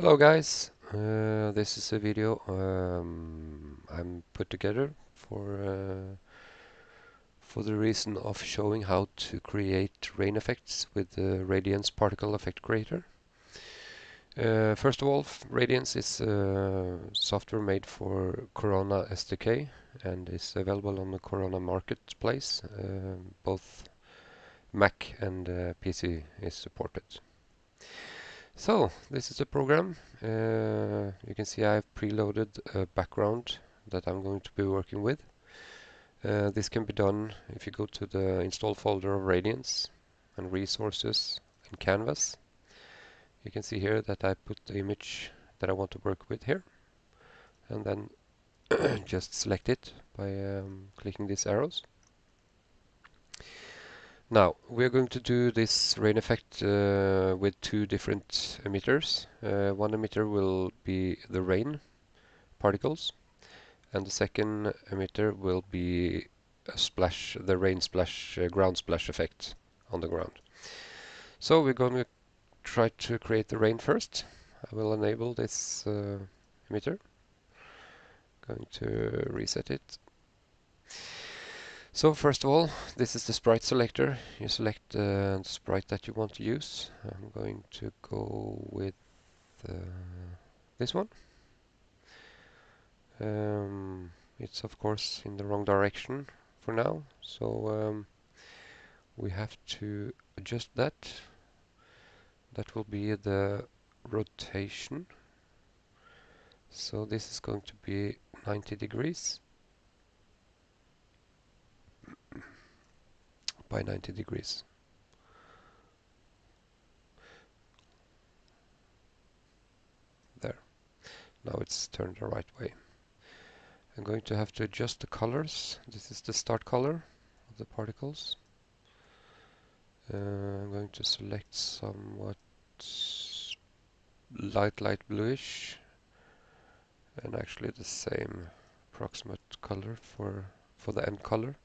Hello guys, this is a video I'm put together for the reason of showing how to create rain effects with the Radiance Particle Effect Creator. First of all, Radiance is software made for Corona SDK and is available on the Corona marketplace. Both Mac and PC is supported. So, this is the program. You can see I've preloaded a background that I'm going to be working with. This can be done if you go to the install folder of Radiance and resources and canvas. You can see here that I put the image that I want to work with here, and then just select it by clicking these arrows. Now, we're going to do this rain effect with two different emitters. One emitter will be the rain particles, and the second emitter will be a splash, the rain splash, ground splash effect on the ground. So we're going to try to create the rain first. I will enable this emitter. Going to reset it. So first of all, this is the sprite selector. You select the sprite that you want to use. I'm going to go with this one. It's of course in the wrong direction for now, so we have to adjust that. That will be the rotation. So this is going to be 90 degrees by 90 degrees. There. Now it's turned the right way. I'm going to have to adjust the colors. This is the start color of the particles. I'm going to select somewhat light bluish, and actually the same approximate color for the end color.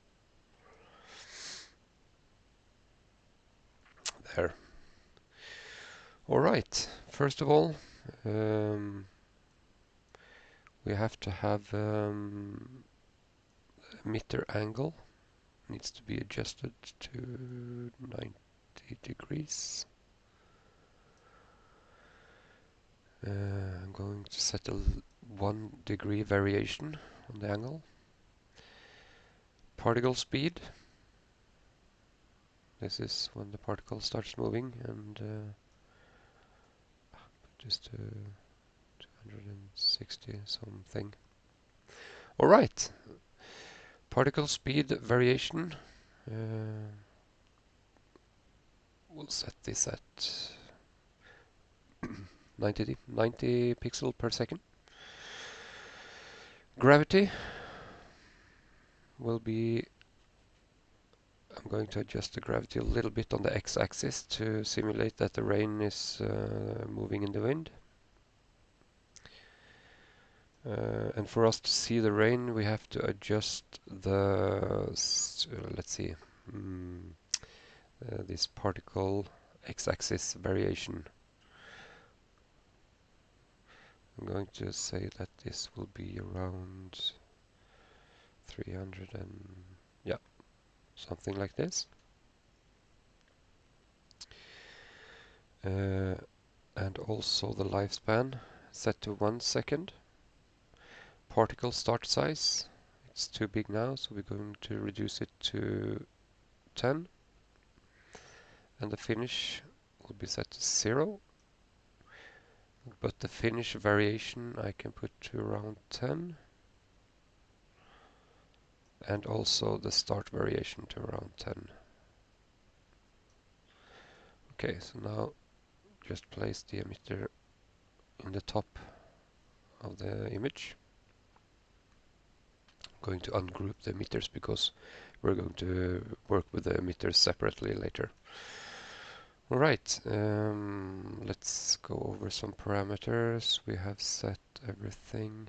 There. Alright, first of all, we have to have emitter angle. Needs to be adjusted to 90 degrees. I'm going to set a 1 degree variation on the angle. Particle speed. This is when the particle starts moving, and just 260 something. Alright, particle speed variation. We'll set this at 90 pixel per second. Gravity will be, I'm going to adjust the gravity a little bit on the x-axis to simulate that the rain is moving in the wind. And for us to see the rain, we have to adjust the, let's see, this particle x-axis variation. I'm going to say that this will be around 300 and, yeah, something like this. And also the lifespan set to 1 second. Particle start size, it's too big now, so we're going to reduce it to 10. And the finish will be set to 0. But the finish variation I can put to around 10. And also the start variation to around 10. Okay, so now just place the emitter in the top of the image. I'm going to ungroup the emitters because we're going to work with the emitters separately later. Alright, let's go over some parameters. We have set everything.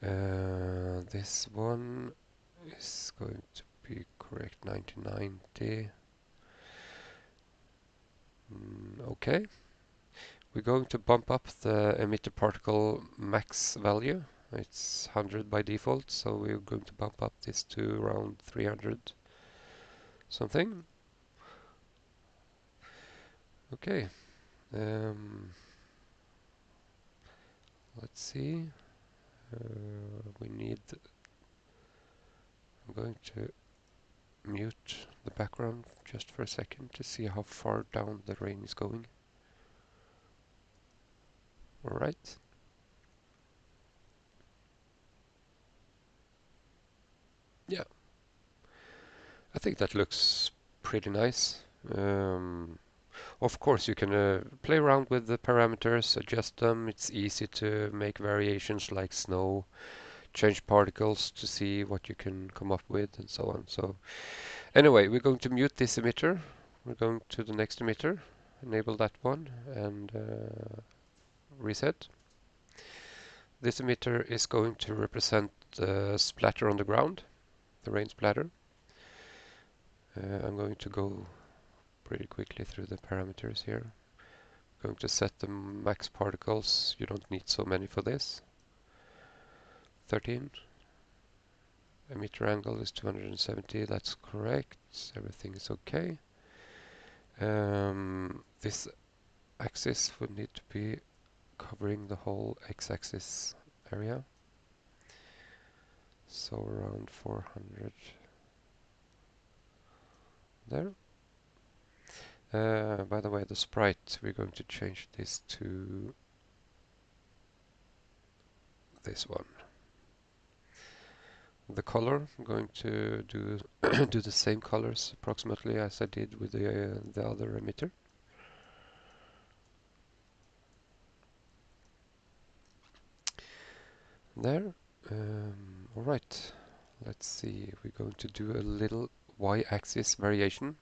This one is going to be correct 1990. Okay, We're going to bump up the emitter particle max value. It's 100 by default, so we're going to bump up this to around 300 something. Okay. Let's see. I'm going to mute the background just for a second to see how far down the rain is going. Alright. Yeah, I think that looks pretty nice. Of course, you can play around with the parameters, adjust them. It's easy to make variations like snow, change particles to see what you can come up with, and so on. So anyway, we're going to mute this emitter. We're going to the next emitter, enable that one, and reset. This emitter is going to represent the splatter on the ground, the rain splatter. I'm going to go pretty quickly through the parameters here. Going to set the max particles. You don't need so many for this. 13. Emitter angle is 270. That's correct. Everything is okay. This axis would need to be covering the whole x-axis area. So around 400 there. By the way, the sprite, we're going to change this to this one. The color, I'm going to do do the same colors approximately as I did with the other emitter. There. All right. Let's see. We're going to do a little y-axis variation.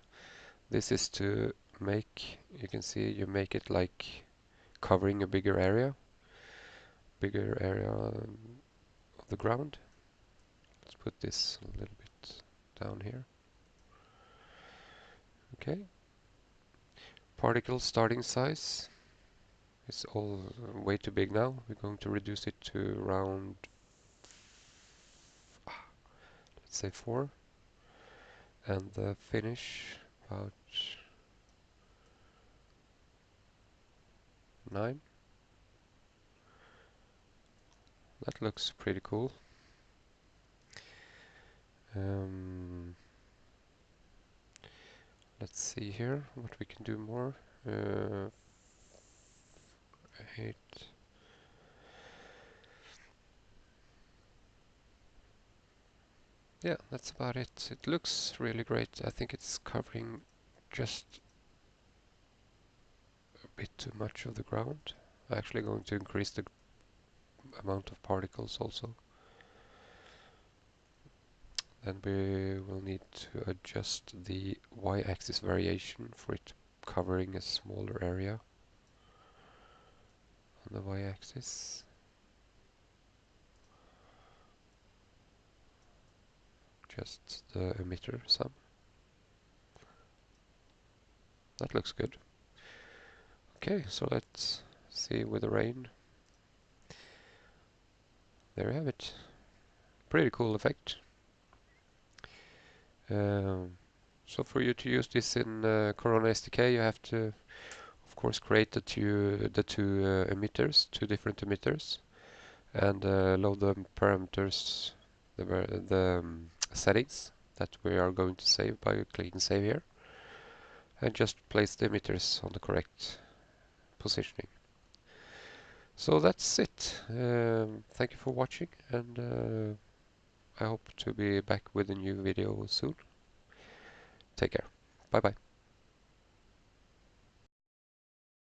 This is to make, you can see, you make it like covering a bigger area of the ground. Let's put this a little bit down here. Okay. Particle starting size is all way too big now. We're going to reduce it to around, let's say 4. And the finish about 9. That looks pretty cool. Let's see here what we can do more. 8. Yeah, that's about it. It looks really great. I think it's covering just a bit too much of the ground. I'm actually going to increase the amount of particles also. Then we will need to adjust the y-axis variation for it covering a smaller area on the y-axis. Just the emitter sum. That looks good. Okay, so let's see with the rain. There you have it. Pretty cool effect. So for you to use this in Corona SDK, you have to, of course, create the two emitters, two different emitters, and load the parameters, the settings that we are going to save by clicking save here, and just place the emitters on the correct positioning. So that's it. Thank you for watching, and I hope to be back with a new video soon. Take care. Bye bye.